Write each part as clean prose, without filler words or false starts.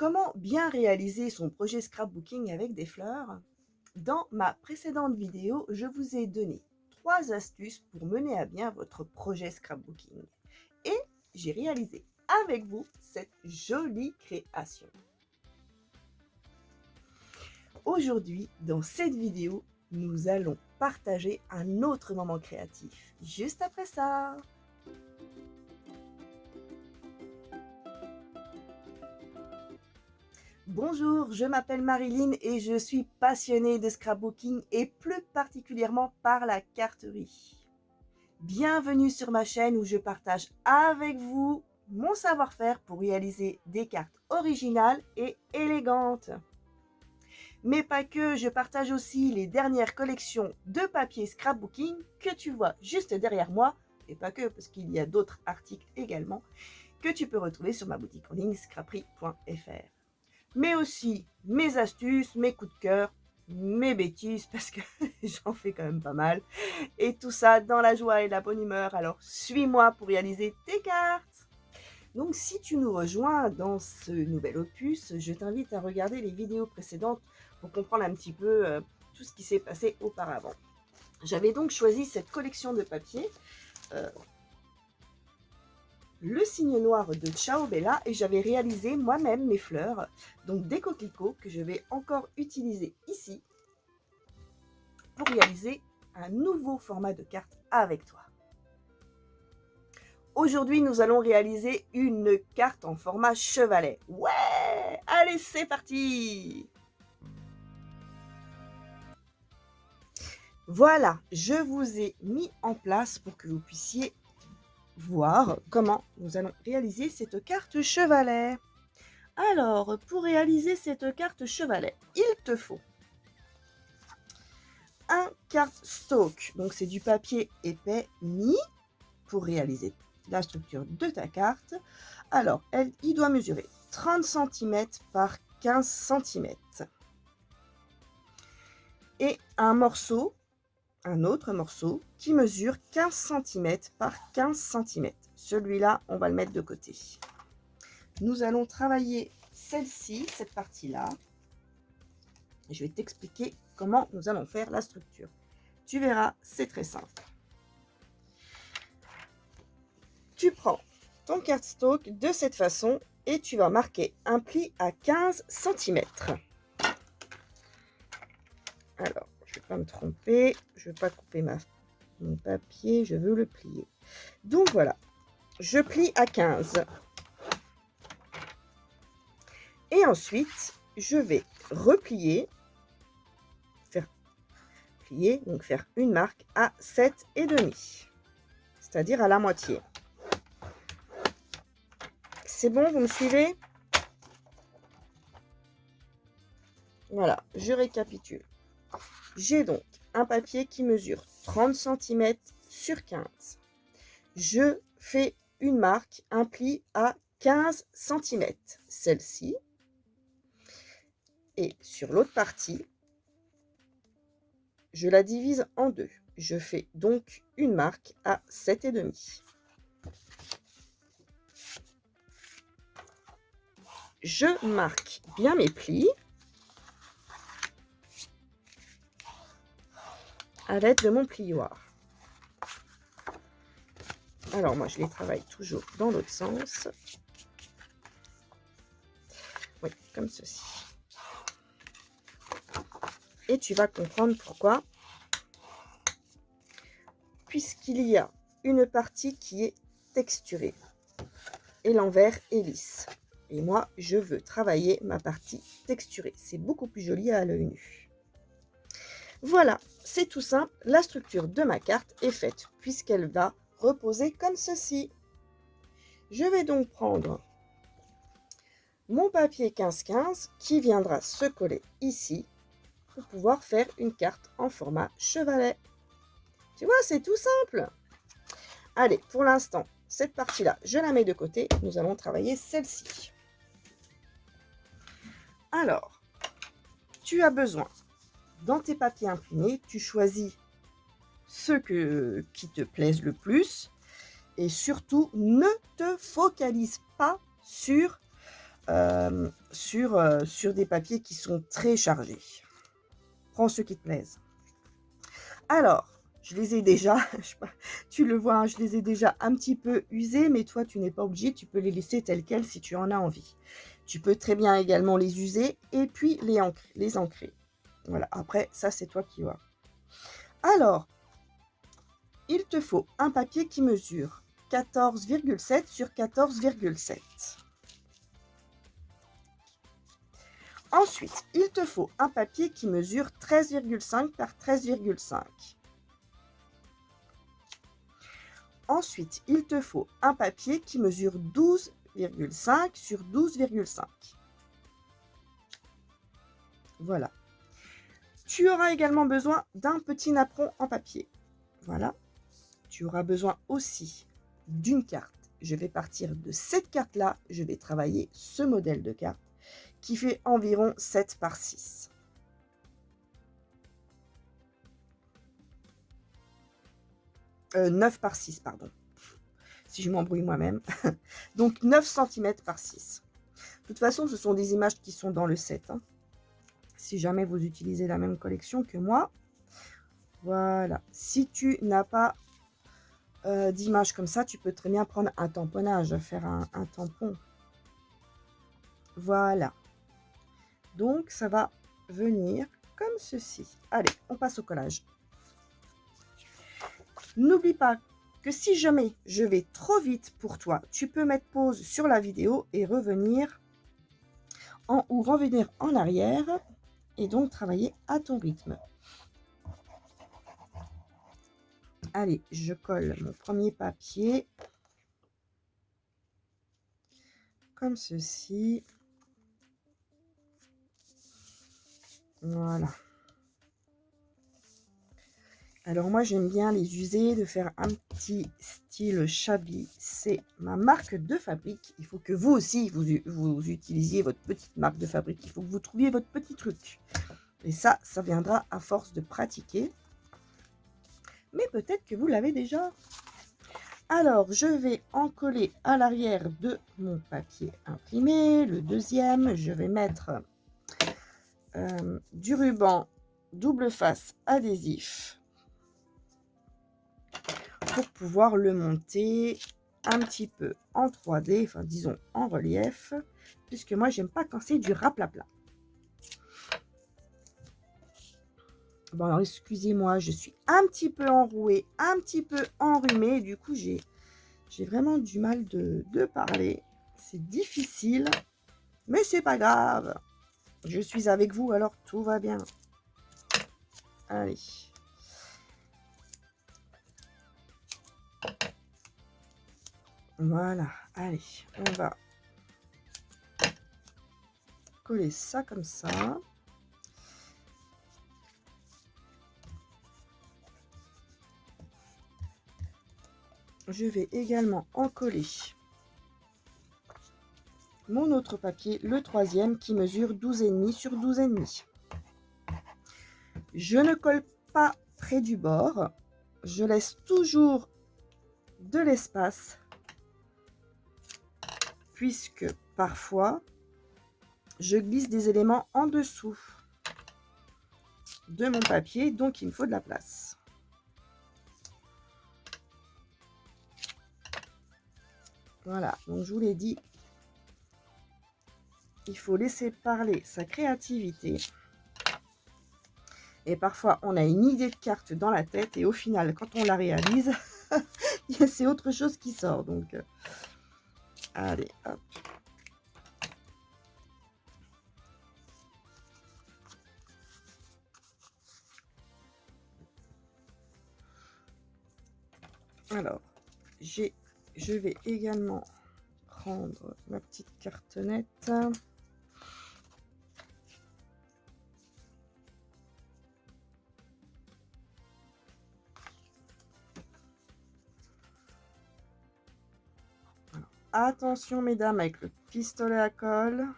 Comment bien réaliser son projet scrapbooking avec des fleurs? Dans ma précédente vidéo, je vous ai donné 3 astuces pour mener à bien votre projet scrapbooking. Et j'ai réalisé avec vous cette jolie création. Aujourd'hui, dans cette vidéo, nous allons partager un autre moment créatif. Juste après ça! Bonjour, je m'appelle Marilyn et je suis passionnée de scrapbooking et plus particulièrement par la carterie. Bienvenue sur ma chaîne où je partage avec vous mon savoir-faire pour réaliser des cartes originales et élégantes. Mais pas que, je partage aussi les dernières collections de papier scrapbooking que tu vois juste derrière moi, et pas que, parce qu'il y a d'autres articles également que tu peux retrouver sur ma boutique en ligne scraperie.fr. Mais aussi mes astuces, mes coups de cœur, mes bêtises, parce que j'en fais quand même pas mal. Et tout ça dans la joie et la bonne humeur. Alors suis-moi pour réaliser tes cartes. Donc si tu nous rejoins dans ce nouvel opus, je t'invite à regarder les vidéos précédentes pour comprendre un petit peu tout ce qui s'est passé auparavant. J'avais donc choisi cette collection de papier. Le signe noir de Ciao Bella et j'avais réalisé moi-même mes fleurs, donc des coquelicots que je vais encore utiliser ici pour réaliser un nouveau format de carte avec toi. Aujourd'hui, nous allons réaliser une carte en format chevalet. Ouais! Allez, c'est parti! Voilà, je vous ai mis en place pour que vous puissiez voir comment nous allons réaliser cette carte chevalet. Alors, pour réaliser cette carte chevalet, il te faut un cardstock, donc c'est du papier épais uni pour réaliser la structure de ta carte. Alors, il doit mesurer 30 cm par 15 cm. Et un autre morceau qui mesure 15 cm par 15 cm. Celui-là, on va le mettre de côté. Nous allons travailler celle-ci, cette partie-là. Je vais t'expliquer comment nous allons faire la structure. Tu verras, c'est très simple. Tu prends ton cardstock de cette façon et tu vas marquer un pli à 15 cm. Alors, je ne vais pas me tromper, je ne veux pas couper mon papier, je veux le plier. Donc voilà, je plie à 15. Et ensuite, je vais replier, donc faire une marque à 7,5, c'est-à-dire à la moitié. C'est bon, vous me suivez? Voilà, je récapitule. J'ai donc un papier qui mesure 30 cm sur 15. Je fais une marque, un pli à 15 cm, celle-ci. Et sur l'autre partie, je la divise en deux. Je fais donc une marque à 7,5. Je marque bien mes plis à l'aide de mon plioir. Alors moi, je les travaille toujours dans l'autre sens. Oui, comme ceci. Et tu vas comprendre pourquoi. Puisqu'il y a une partie qui est texturée et l'envers est lisse. Et moi, je veux travailler ma partie texturée. C'est beaucoup plus joli à l'œil nu. Voilà, c'est tout simple. La structure de ma carte est faite puisqu'elle va reposer comme ceci. Je vais donc prendre mon papier 15-15 qui viendra se coller ici pour pouvoir faire une carte en format chevalet. Tu vois, c'est tout simple. Allez, pour l'instant, cette partie-là, je la mets de côté. Nous allons travailler celle-ci. Alors, tu as besoin, dans tes papiers imprimés, tu choisis ceux qui te plaisent le plus. Et surtout, ne te focalise pas sur sur des papiers qui sont très chargés. Prends ceux qui te plaisent. Alors, je les ai déjà, je sais pas, tu le vois, hein, je les ai déjà un petit peu usés, mais toi, tu n'es pas obligé, tu peux les laisser tels quels si tu en as envie. Tu peux très bien également les user et puis les ancrer. Voilà, après, ça, c'est toi qui vois. Alors, il te faut un papier qui mesure 14,7 sur 14,7. Ensuite, il te faut un papier qui mesure 13,5 par 13,5. Ensuite, il te faut un papier qui mesure 12,5 sur 12,5. Voilà. Tu auras également besoin d'un petit napperon en papier. Voilà. Tu auras besoin aussi d'une carte. Je vais partir de cette carte-là. Je vais travailler ce modèle de carte qui fait environ 7 par 6. Euh, 9 par 6, pardon. Si je m'embrouille moi-même. Donc 9 cm par 6. De toute façon, ce sont des images qui sont dans le set. Hein. Si jamais vous utilisez la même collection que moi. Voilà. Si tu n'as pas d'image comme ça, tu peux très bien prendre un tamponnage, faire un tampon. Voilà. Donc, ça va venir comme ceci. Allez, on passe au collage. N'oublie pas que si jamais je vais trop vite pour toi, tu peux mettre pause sur la vidéo et revenir ou revenir en arrière et donc travailler à ton rythme. Allez, je colle mon premier papier comme ceci. Voilà. Alors moi j'aime bien les user, de faire un petit style shabby. C'est ma marque de fabrique. Il faut que vous aussi, vous utilisiez votre petite marque de fabrique. Il faut que vous trouviez votre petit truc. Et ça viendra à force de pratiquer. Mais peut-être que vous l'avez déjà. Alors je vais en coller à l'arrière de mon papier imprimé. Le deuxième, je vais mettre du ruban double face adhésif. Pour pouvoir le monter un petit peu en 3D, enfin disons en relief, puisque moi j'aime pas quand c'est du raplapla. Bon alors excusez-moi, je suis un petit peu enrouée, un petit peu enrhumée, du coup j'ai vraiment du mal de parler. C'est difficile, mais c'est pas grave. Je suis avec vous, alors tout va bien. Allez. Voilà, allez, on va coller ça comme ça. Je vais également en coller mon autre papier, le troisième, qui mesure 12,5 sur 12,5. Je ne colle pas près du bord. Je laisse toujours de l'espace, puisque parfois, je glisse des éléments en dessous de mon papier, donc il me faut de la place. Voilà, donc je vous l'ai dit, il faut laisser parler sa créativité. Et parfois, on a une idée de carte dans la tête et au final, quand on la réalise, c'est autre chose qui sort. Donc, allez, hop. Alors, je vais également prendre ma petite cartonnette. Alors, attention mesdames avec le pistolet à colle.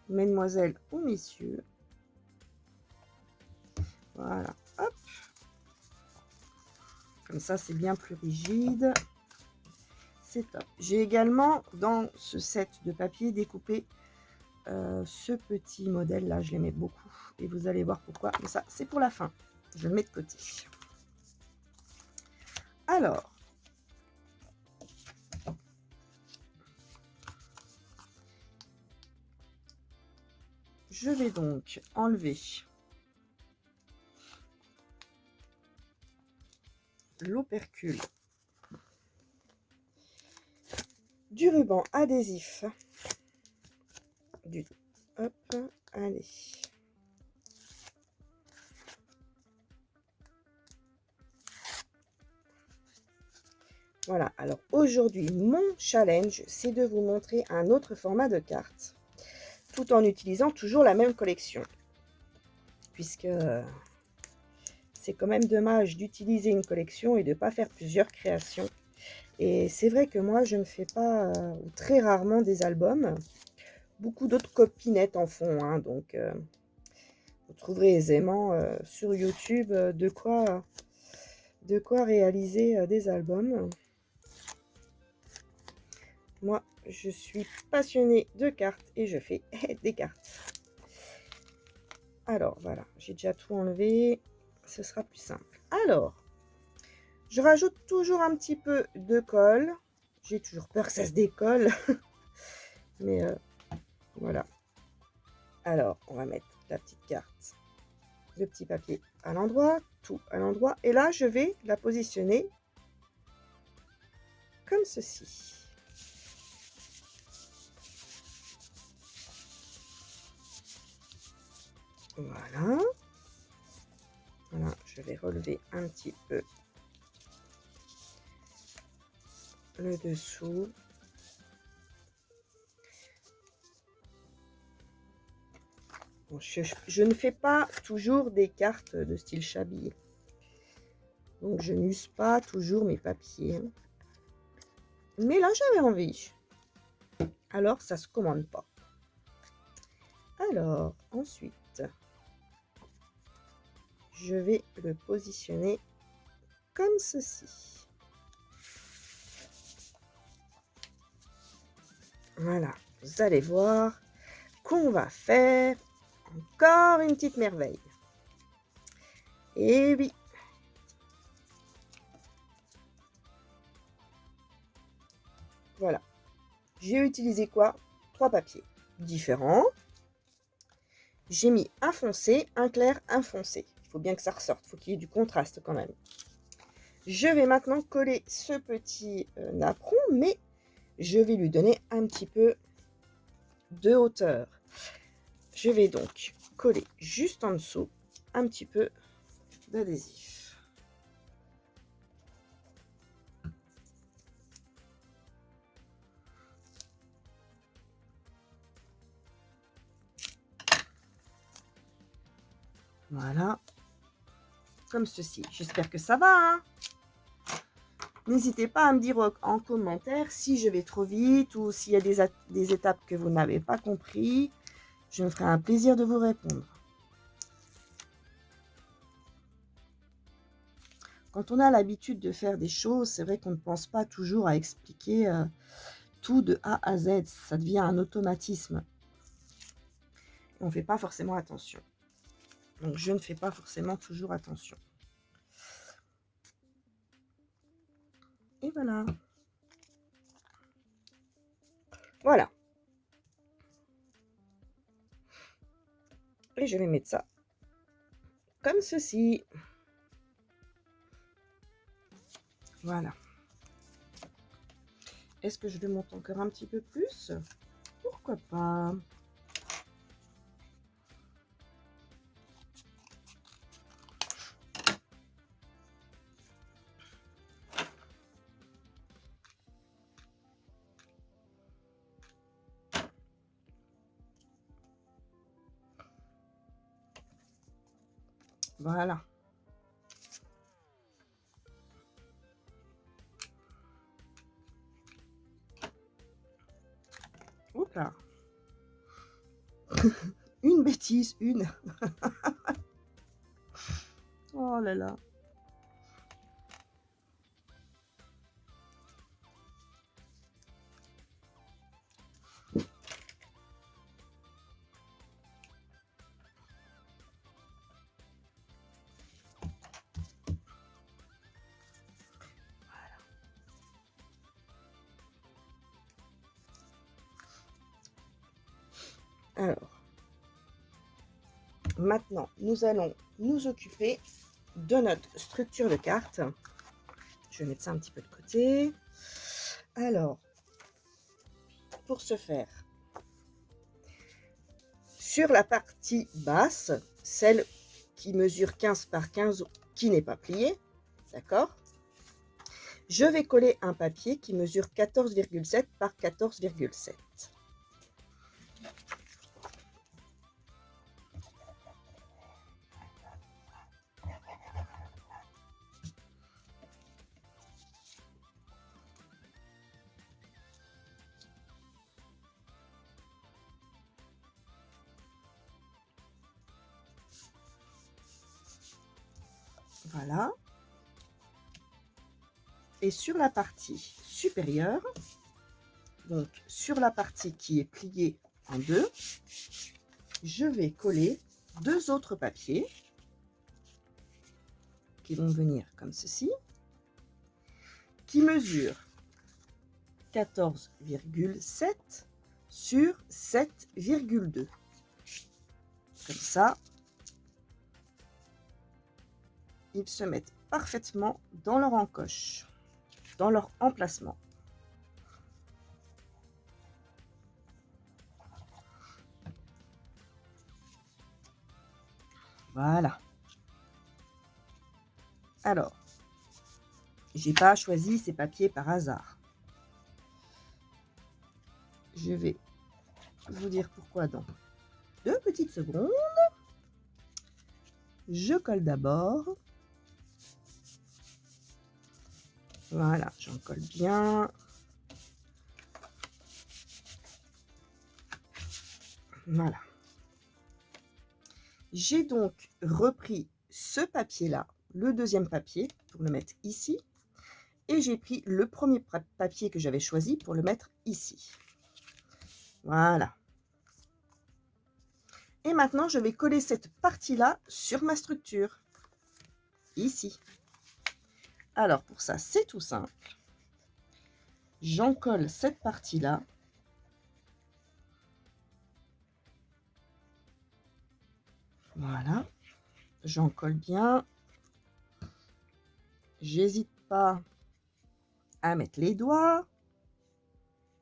Mesdemoiselles ou messieurs. Voilà, hop. Comme ça, c'est bien plus rigide. c'est top. J'ai également, dans ce set de papier, découpé ce petit modèle là. Je l'aimais beaucoup et vous allez voir pourquoi. Mais ça, c'est pour la fin. Je le mets de côté. Alors, je vais donc enlever l'opercule du ruban adhésif du hop, allez. Voilà, alors aujourd'hui, mon challenge, c'est de vous montrer un autre format de carte, tout en utilisant toujours la même collection, puisque c'est quand même dommage d'utiliser une collection et de ne pas faire plusieurs créations. Et c'est vrai que moi, je ne fais pas, ou très rarement, des albums. Beaucoup d'autres copinettes en font, hein, donc vous trouverez aisément sur YouTube de quoi réaliser des albums. Moi, je suis passionnée de cartes et je fais des cartes. Alors, voilà, j'ai déjà tout enlevé. Ce sera plus simple. Alors, je rajoute toujours un petit peu de colle. J'ai toujours peur que ça se décolle. Mais voilà. Alors, on va mettre la petite carte, le petit papier à l'endroit, tout à l'endroit. Et là, je vais la positionner comme ceci. Voilà. Voilà, je vais relever un petit peu le dessous. Bon, je ne fais pas toujours des cartes de style Chablis. Donc, je n'use pas toujours mes papiers. Mais là, j'avais envie. Alors, ça se commande pas. Alors, ensuite, je vais le positionner comme ceci. Voilà, vous allez voir qu'on va faire encore une petite merveille. Et oui. Voilà. J'ai utilisé quoi? 3 papiers différents. J'ai mis un foncé, un clair, un foncé. Il faut bien que ça ressorte, il faut qu'il y ait du contraste quand même. Je vais maintenant coller ce petit napperon, mais je vais lui donner un petit peu de hauteur. Je vais donc coller juste en dessous un petit peu d'adhésif. Voilà, comme ceci. J'espère que ça va, hein. N'hésitez pas à me dire en commentaire si je vais trop vite ou s'il y a des étapes que vous n'avez pas compris. Je me ferai un plaisir de vous répondre. Quand on a l'habitude de faire des choses, c'est vrai qu'on ne pense pas toujours à expliquer tout de A à Z. Ça devient un automatisme. On ne fait pas forcément attention. Donc, je ne fais pas forcément toujours attention. Et voilà. Voilà. Et je vais mettre ça comme ceci. Voilà. Est-ce que je le monte encore un petit peu plus? Pourquoi pas? Voilà. Oups là. Une bêtise, une. Oh là là. Alors, maintenant, nous allons nous occuper de notre structure de carte. Je vais mettre ça un petit peu de côté. Alors, pour ce faire, sur la partie basse, celle qui mesure 15 par 15, qui n'est pas pliée, d'accord? Je vais coller un papier qui mesure 14,7 par 14,7. Voilà. Et sur la partie supérieure, donc sur la partie qui est pliée en deux, je vais coller deux autres papiers qui vont venir comme ceci, qui mesurent 14,7 sur 7,2. Comme ça, ils se mettent parfaitement dans leur encoche, dans leur emplacement. Voilà. Alors, j'ai pas choisi ces papiers par hasard. Je vais vous dire pourquoi dans 2 petites secondes. Je colle d'abord. Voilà, j'en colle bien. Voilà. J'ai donc repris ce papier-là, le deuxième papier, pour le mettre ici. Et j'ai pris le premier papier que j'avais choisi pour le mettre ici. Voilà. Et maintenant, je vais coller cette partie-là sur ma structure. Ici. Alors, pour ça, c'est tout simple. J'en colle cette partie-là. Voilà. J'en colle bien. J'hésite pas à mettre les doigts.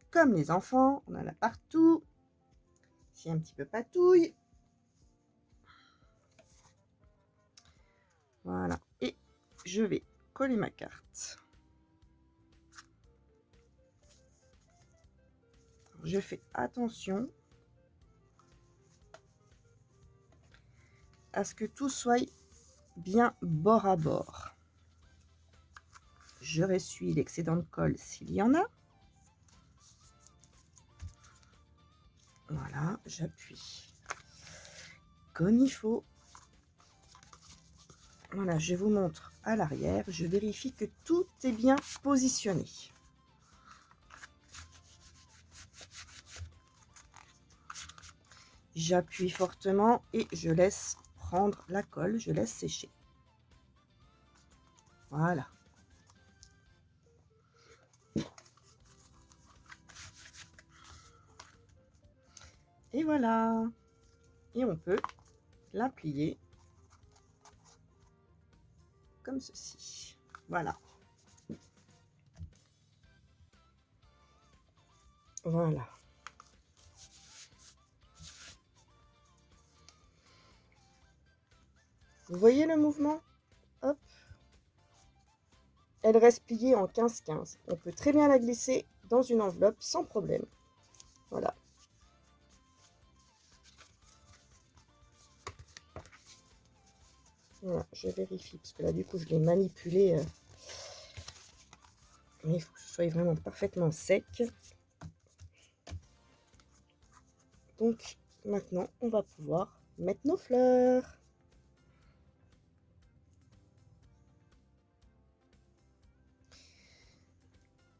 Comme les enfants, on en a partout. C'est un petit peu patouille. Voilà. Et je vais coller ma carte. Je fais attention à ce que tout soit bien bord à bord. Je ressuie l'excédent de colle s'il y en a. Voilà, j'appuie comme il faut. Voilà, je vous montre à l'arrière. Je vérifie que tout est bien positionné. J'appuie fortement et je laisse prendre la colle, je laisse sécher. Voilà. Et voilà. Et on peut la plier comme ceci. Voilà. Voilà. Vous voyez le mouvement? Hop. Elle reste pliée en 15-15. On peut très bien la glisser dans une enveloppe sans problème. Voilà. Voilà, je vérifie parce que là du coup je l'ai manipulé. Mais il faut que ce soit vraiment parfaitement sec. Donc maintenant on va pouvoir mettre nos fleurs.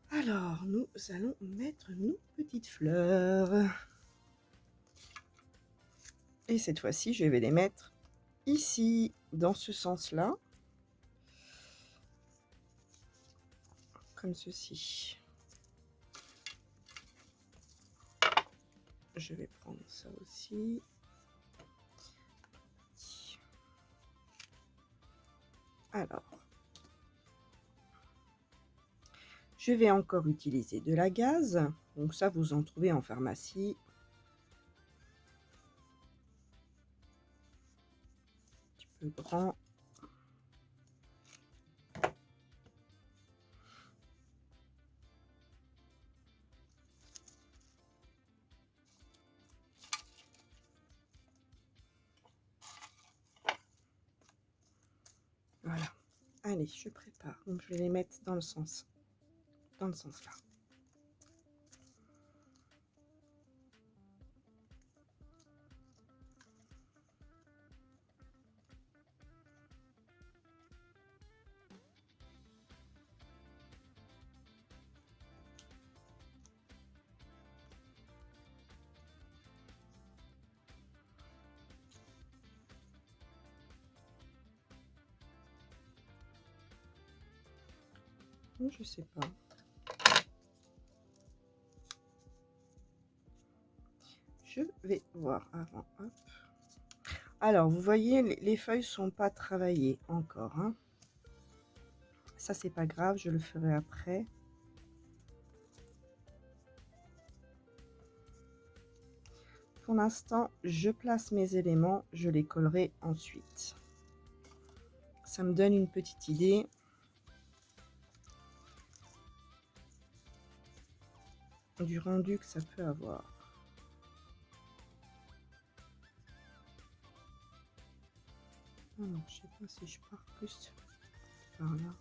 Alors nous allons mettre nos petites fleurs. Et cette fois-ci je vais les mettre ici dans ce sens-là. Comme ceci. Je vais prendre ça aussi. Alors, je vais encore utiliser de la gaze. Donc ça, vous en trouvez en pharmacie. Un petit peu grand. Voilà. Allez, je prépare. Donc je vais les mettre dans le sens là. Je sais pas. Je vais voir avant. Hop. Alors, vous voyez, les feuilles sont pas travaillées encore. Hein. Ça, c'est pas grave, je le ferai après. Pour l'instant, je place mes éléments, je les collerai ensuite. Ça me donne une petite idée. Du rendu que ça peut avoir. Alors, je sais pas si je pars plus par là.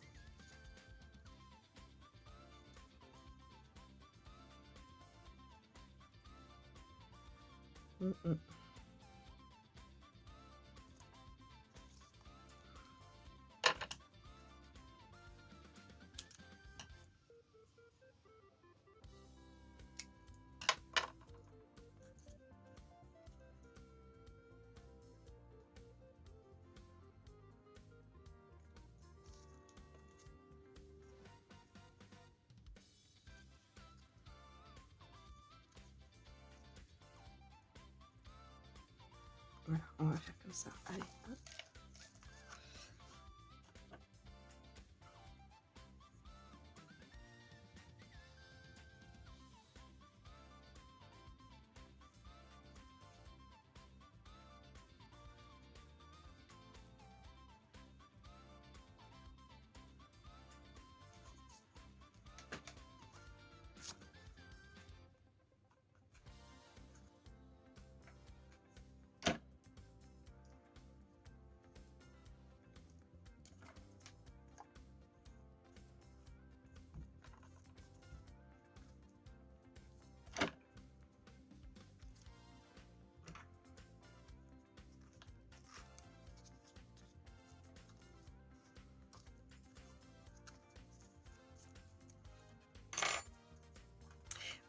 Voilà, on va faire comme ça. Allez, hop.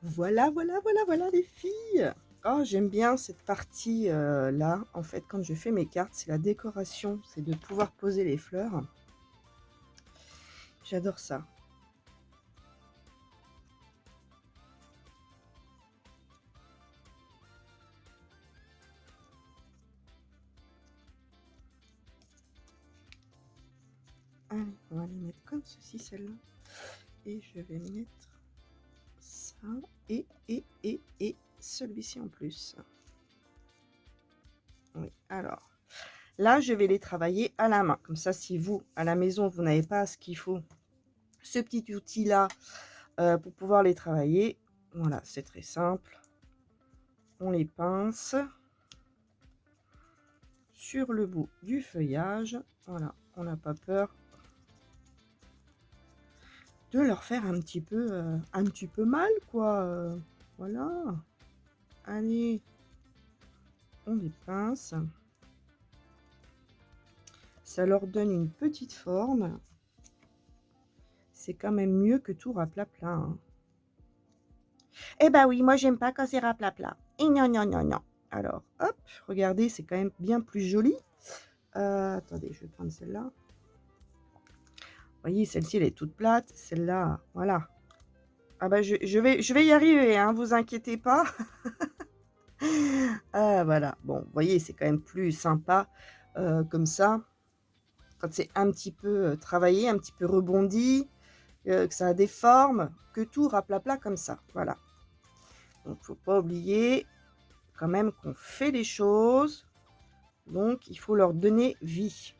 Voilà, voilà les filles. Oh, j'aime bien cette partie là. En fait, quand je fais mes cartes, c'est la décoration. C'est de pouvoir poser les fleurs. J'adore ça. Allez, on va les mettre comme ceci, celle-là. Et je vais mettre ça. Et celui-ci en plus. Oui, alors. Là, je vais les travailler à la main. Comme ça, si vous, à la maison, vous n'avez pas ce qu'il faut, ce petit outil-là, pour pouvoir les travailler. Voilà, c'est très simple. On les pince sur le bout du feuillage. Voilà, on n'a pas peur de leur faire un petit peu mal, quoi. Voilà. Allez, on les pince. Ça leur donne une petite forme. C'est quand même mieux que tout raplapla. Hein. Eh ben oui, moi j'aime pas quand c'est raplapla. Et non, non, non, non. Alors, hop, regardez, c'est quand même bien plus joli. Attendez, je vais prendre celle-là. Vous voyez, celle-ci, elle est toute plate. Celle-là, voilà. Ah ben, je vais y arriver, hein, vous inquiétez pas. Ah voilà, bon, vous voyez, c'est quand même plus sympa, comme ça, quand c'est un petit peu, travaillé, un petit peu rebondi, que ça a des formes, que tout raplapla comme ça, voilà. Donc faut pas oublier quand même qu'on fait les choses, donc il faut leur donner vie.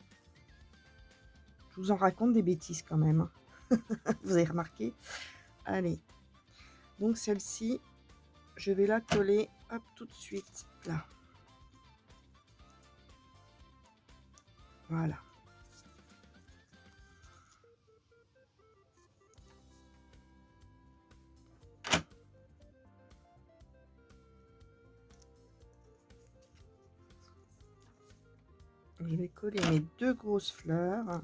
Je vous en raconte des bêtises quand même, hein. Vous avez remarqué? Allez, donc celle-ci, je vais la coller, hop, tout de suite, là. Voilà. Je vais coller mes 2 grosses fleurs,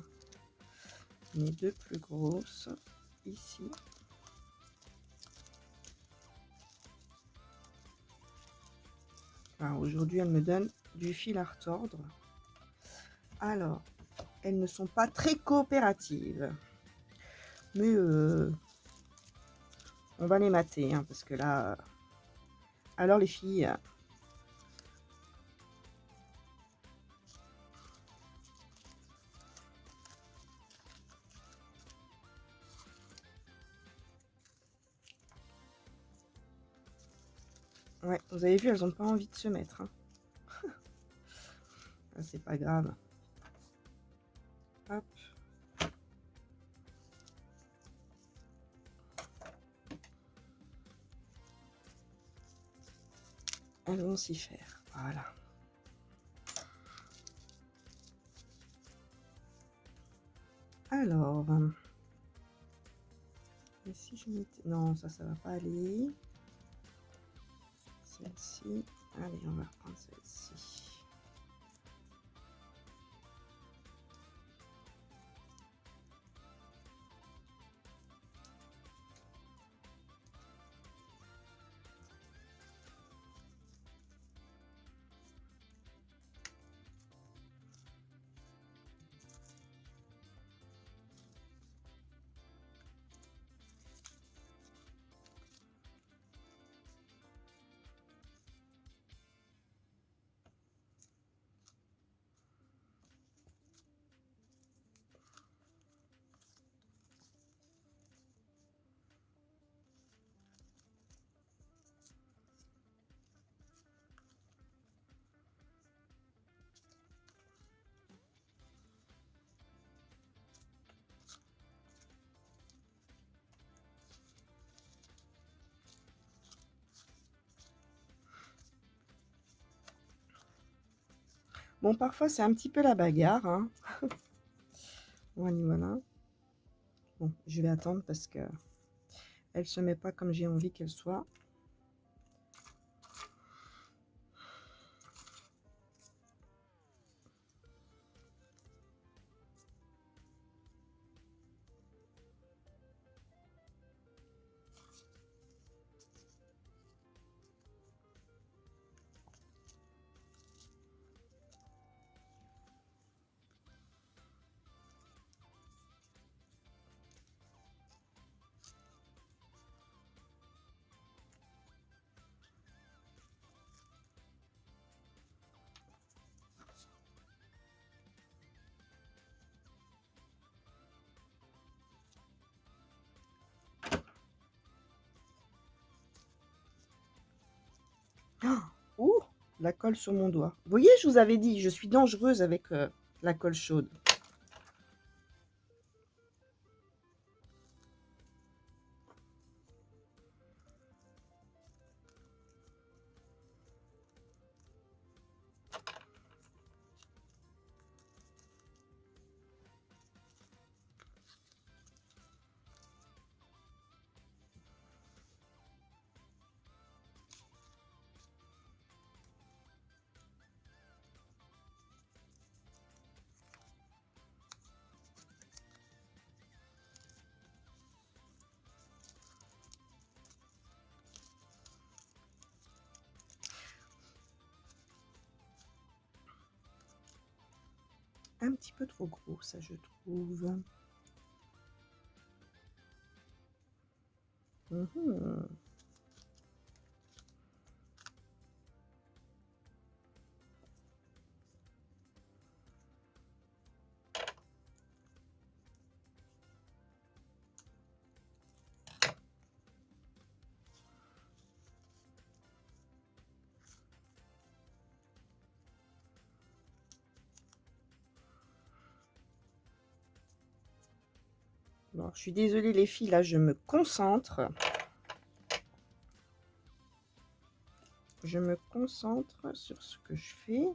mes 2 plus grosses, ici. Alors aujourd'hui, elles me donnent du fil à retordre. Alors, elles ne sont pas très coopératives, mais on va les mater, hein, parce que là, alors les filles, ouais, vous avez vu, elles n'ont pas envie de se mettre, hein. Ah, c'est pas grave. Hop. Elles vont s'y faire, voilà. Alors, et si je mettais... Non, ça va pas aller. Celle-ci, allez, on va reprendre celle-ci. Bon, parfois, c'est un petit peu la bagarre, hein. Voilà, voilà. Bon, je vais attendre parce que elle se met pas comme j'ai envie qu'elle soit. Ah, ouh, la colle sur mon doigt. Vous voyez, je vous avais dit, je suis dangereuse avec la colle chaude. Un petit peu trop gros, ça, je trouve. Mhm. Bon, je suis désolée les filles, là je me concentre. Je me concentre sur ce que je fais.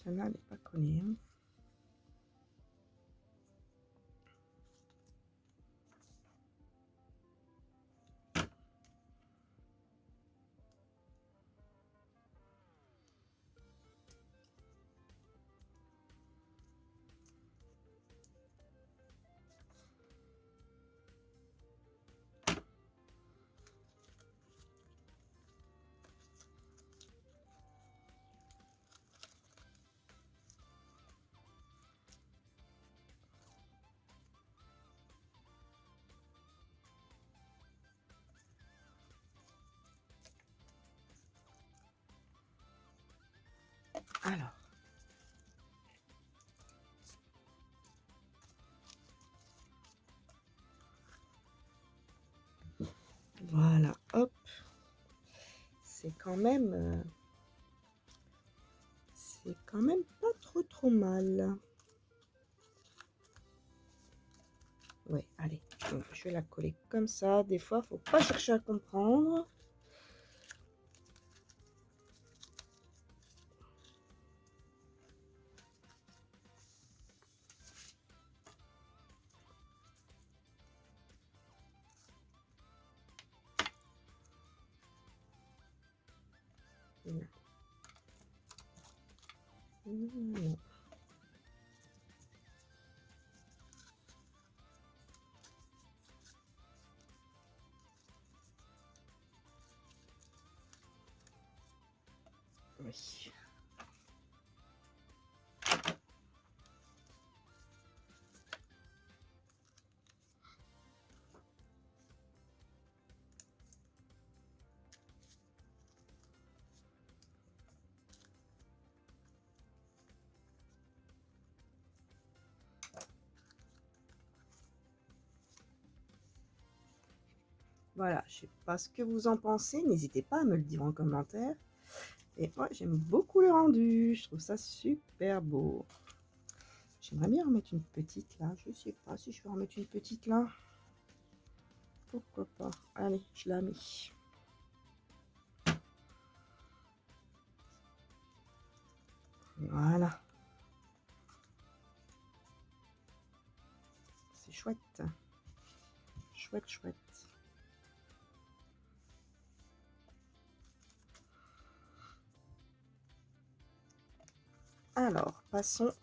Celle-là, elle n'est pas collée. Hein. Alors. Voilà, hop. C'est quand même pas trop mal. Ouais, allez, donc, je vais la coller comme ça. Des fois, faut pas chercher à comprendre. Non. Non. Oui. Voilà, je sais pas ce que vous en pensez. N'hésitez pas à me le dire en commentaire. Et moi, j'aime beaucoup le rendu. Je trouve ça super beau. J'aimerais bien en mettre une petite là. Je sais pas si je vais en mettre une petite là. Pourquoi pas. Allez, je la mets. Voilà. C'est chouette. Chouette, chouette. Alors, passons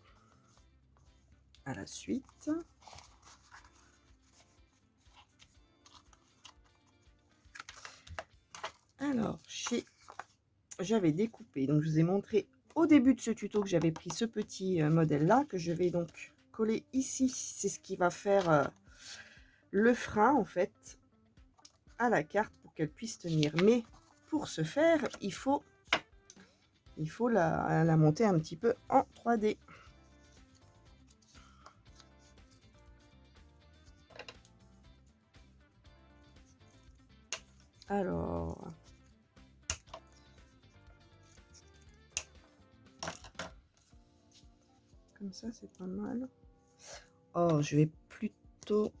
à la suite. Alors, j'avais découpé, donc je vous ai montré au début de ce tuto que j'avais pris ce petit modèle là, que je vais donc coller ici. C'est ce qui va faire le frein en fait à la carte pour qu'elle puisse tenir. Mais pour ce faire, il faut la monter un petit peu en 3D. Alors, comme ça, c'est pas mal. Oh, je vais plutôt...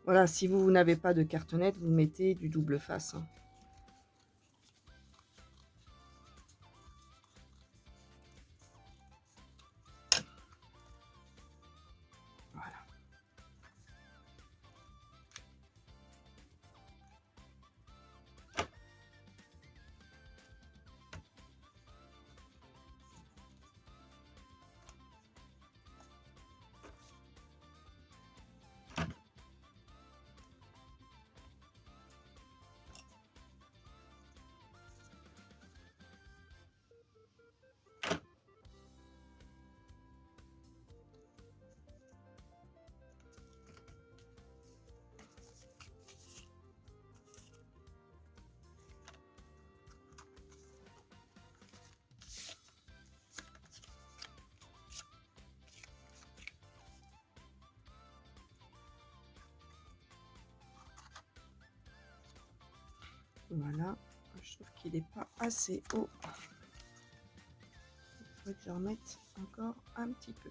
Voilà, si vous n'avez pas de carte nette, vous mettez du double face, hein. Voilà. Voilà, je trouve qu'il n'est pas assez haut. Il faudrait que je remette encore un petit peu.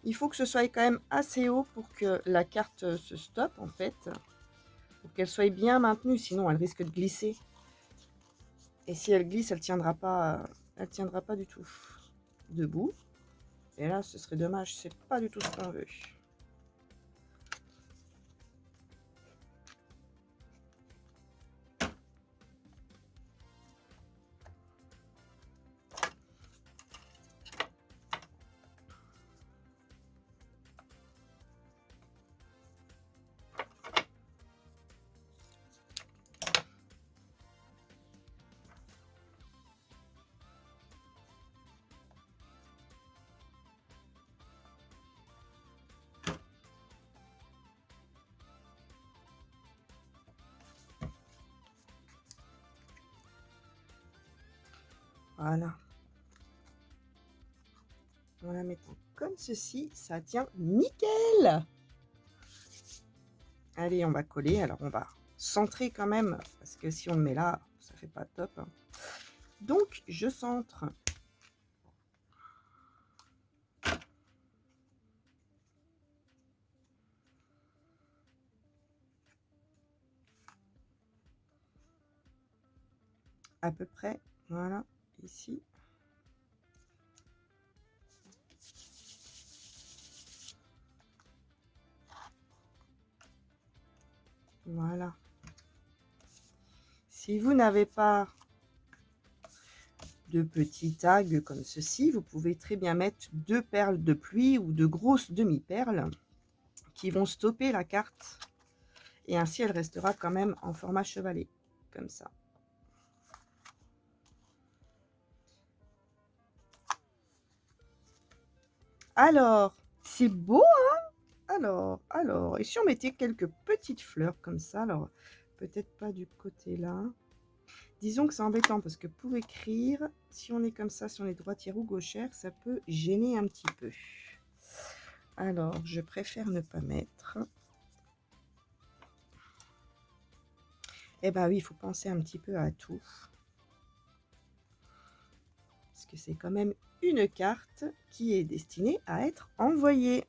Il faut que ce soit quand même assez haut pour que la carte se stoppe en fait, pour qu'elle soit bien maintenue, sinon elle risque de glisser. Et si elle glisse, elle tiendra pas du tout debout. Et là, ce serait dommage, c'est pas du tout ce qu'on veut. Voilà. En la mettant comme ceci, ça tient nickel. Allez, on va coller. Alors, on va centrer quand même, parce que si on le met là, ça fait pas top. Donc, je centre. À peu près, voilà, ici. Voilà. Si vous n'avez pas de petits tags comme ceci, vous pouvez très bien mettre 2 perles de pluie ou de grosses demi-perles qui vont stopper la carte. Et ainsi, elle restera quand même en format chevalet, comme ça. Alors, c'est beau, hein? Alors, et si on mettait quelques petites fleurs comme ça, alors peut-être pas du côté là. Disons que c'est embêtant parce que pour écrire, si on est comme ça, si on est droitière ou gauchère, ça peut gêner un petit peu. Alors, je préfère ne pas mettre. Eh ben oui, il faut penser un petit peu à tout. Parce que c'est quand même une carte qui est destinée à être envoyée.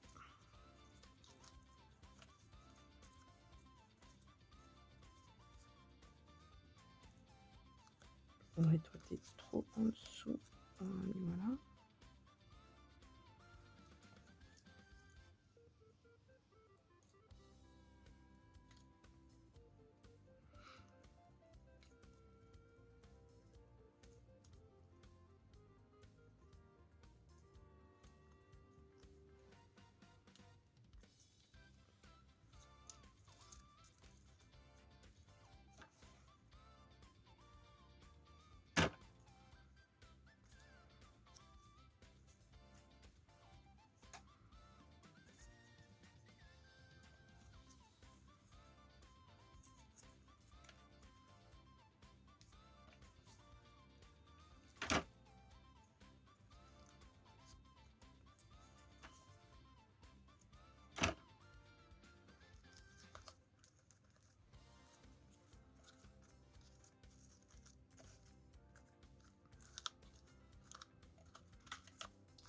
On aurait été trop en dessous. Voilà.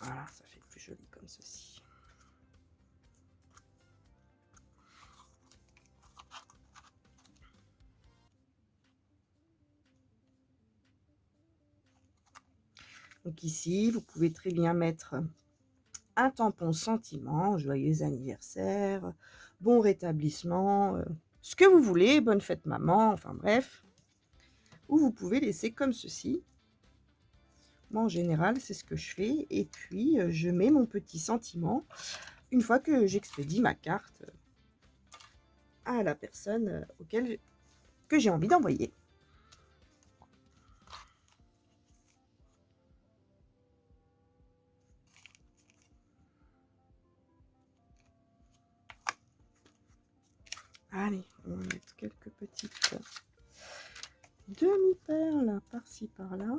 Voilà, ça fait plus joli comme ceci. Donc ici, vous pouvez très bien mettre un tampon sentiment, joyeux anniversaire, bon rétablissement, ce que vous voulez, bonne fête maman, enfin bref. Ou vous pouvez laisser comme ceci. Moi en général, c'est ce que je fais. Et puis, je mets mon petit sentiment une fois que j'expédie ma carte à la personne que j'ai envie d'envoyer. Allez, on va mettre quelques petites demi-perles par-ci par-là.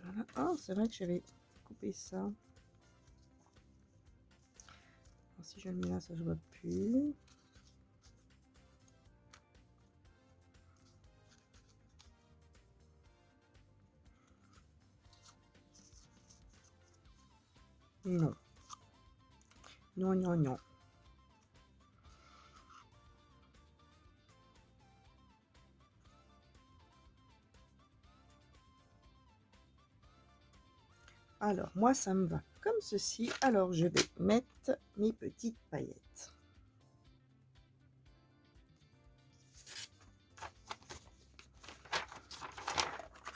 Voilà. Oh, c'est vrai que j'avais coupé ça. Alors, si je le mets là, ça je vois plus. Non. Non, non, non. Alors, moi, ça me va comme ceci. Alors, je vais mettre mes petites paillettes.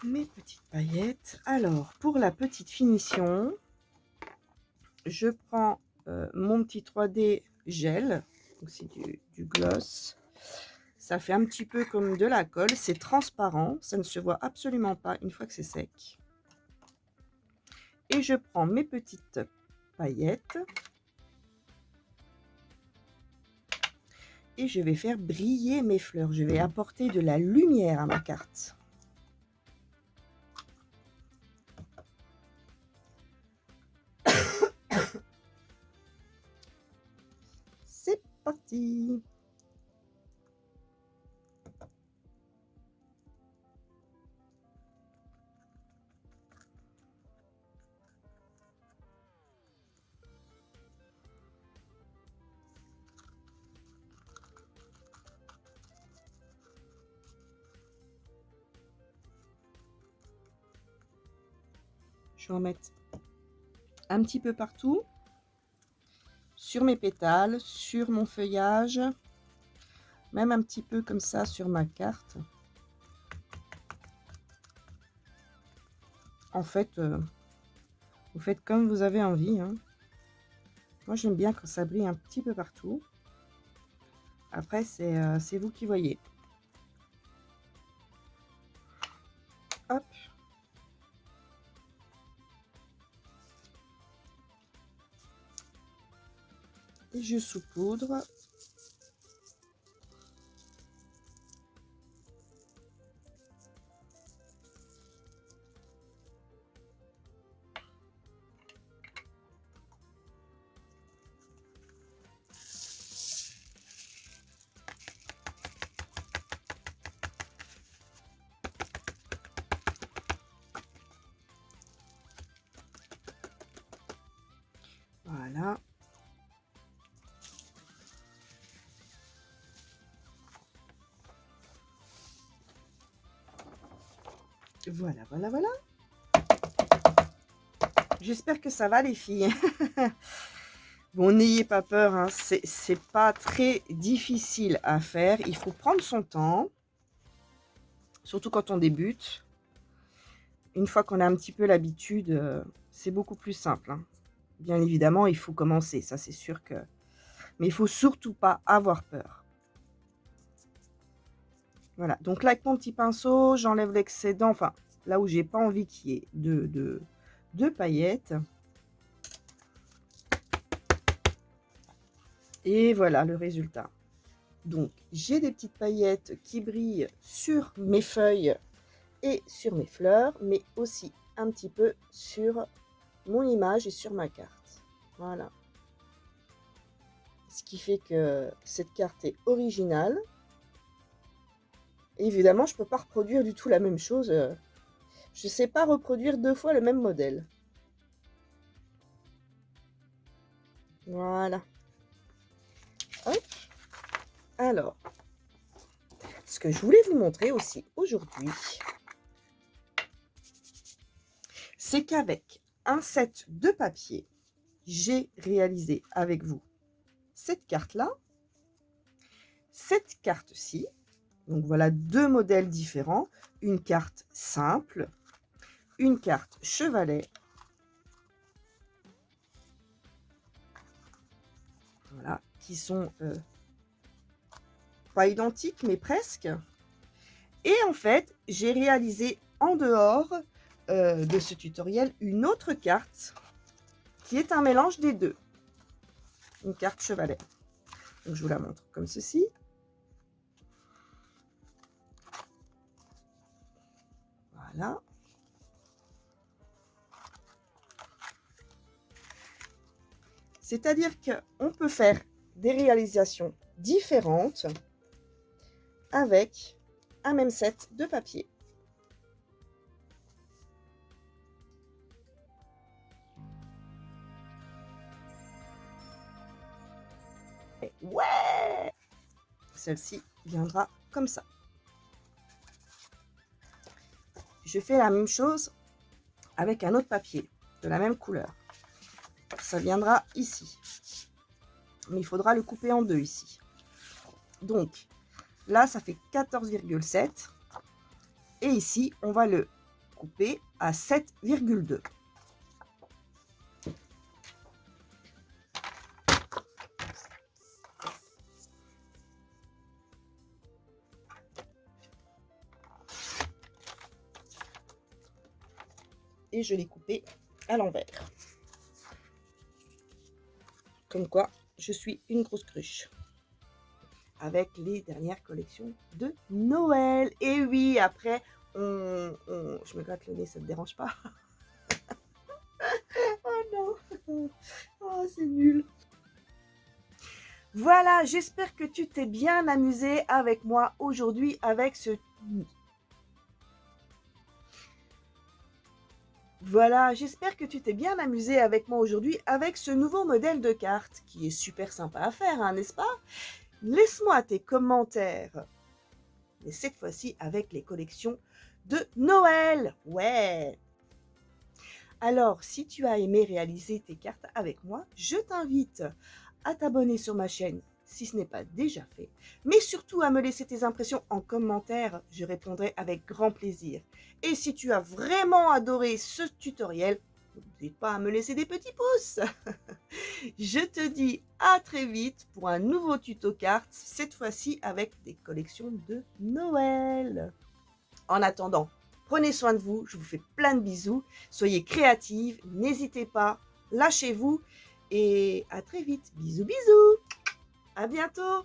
Mes petites paillettes. Alors, pour la petite finition, je prends mon petit 3D gel. Donc, c'est du gloss. Ça fait un petit peu comme de la colle. C'est transparent. Ça ne se voit absolument pas une fois que c'est sec. Et je prends mes petites paillettes. Et je vais faire briller mes fleurs. Je vais apporter de la lumière à ma carte. C'est parti! Je vais en mettre un petit peu partout, sur mes pétales, sur mon feuillage, même un petit peu comme ça sur ma carte. En fait, vous faites comme vous avez envie, hein. Moi, j'aime bien quand ça brille un petit peu partout. Après, c'est vous qui voyez. Hop. Et je saupoudre. Voilà. Voilà, voilà, voilà. J'espère que ça va les filles. Bon, n'ayez pas peur, hein. C'est pas très difficile à faire. Il faut prendre son temps, surtout quand on débute. Une fois qu'on a un petit peu l'habitude, c'est beaucoup plus simple, hein. Bien évidemment, il faut commencer, ça c'est sûr que... Mais il faut surtout pas avoir peur. Voilà, donc là, avec mon petit pinceau, j'enlève l'excédent, enfin, là où j'ai pas envie qu'il y ait de paillettes. Et voilà le résultat. Donc, j'ai des petites paillettes qui brillent sur mes feuilles et sur mes fleurs, mais aussi un petit peu sur mon image et sur ma carte. Voilà. Ce qui fait que cette carte est originale. Et évidemment, je ne peux pas reproduire du tout la même chose. Je ne sais pas reproduire 2 fois le même modèle. Voilà. Hop. Alors, ce que je voulais vous montrer aussi aujourd'hui, c'est qu'avec un set de papier, j'ai réalisé avec vous cette carte-là, cette carte-ci. Donc voilà 2 modèles différents. Une carte simple, une carte chevalet. Voilà, qui sont pas identiques, mais presque. Et en fait, j'ai réalisé en dehors de ce tutoriel une autre carte qui est un mélange des deux. Une carte chevalet. Donc je vous la montre comme ceci. Voilà. C'est-à-dire qu'on peut faire des réalisations différentes avec un même set de papier. Et ouais! Celle-ci viendra comme ça. Je fais la même chose avec un autre papier de la même couleur. Ça viendra ici. Mais il faudra le couper en deux ici. Donc, là, ça fait 14,7. Et ici, on va le couper à 7,2. Et je l'ai coupé à l'envers. Comme quoi, je suis une grosse cruche. Avec les dernières collections de Noël. Et oui, après, je me gratte le nez, ça ne te dérange pas? Oh non, oh, c'est nul. Voilà, j'espère que tu t'es bien amusé avec moi aujourd'hui avec ce... Voilà, j'espère que tu t'es bien amusé avec moi aujourd'hui avec ce nouveau modèle de carte qui est super sympa à faire, hein, n'est-ce pas? Laisse-moi tes commentaires. Mais cette fois-ci avec les collections de Noël. Ouais! Alors, si tu as aimé réaliser tes cartes avec moi, je t'invite à t'abonner sur ma chaîne si ce n'est pas déjà fait, mais surtout à me laisser tes impressions en commentaire, je répondrai avec grand plaisir. Et si tu as vraiment adoré ce tutoriel, n'hésite pas à me laisser des petits pouces. Je te dis à très vite pour un nouveau tuto cartes, cette fois-ci avec des collections de Noël. En attendant, prenez soin de vous, je vous fais plein de bisous, soyez créatives, n'hésitez pas, lâchez-vous et à très vite. Bisous bisous. À bientôt.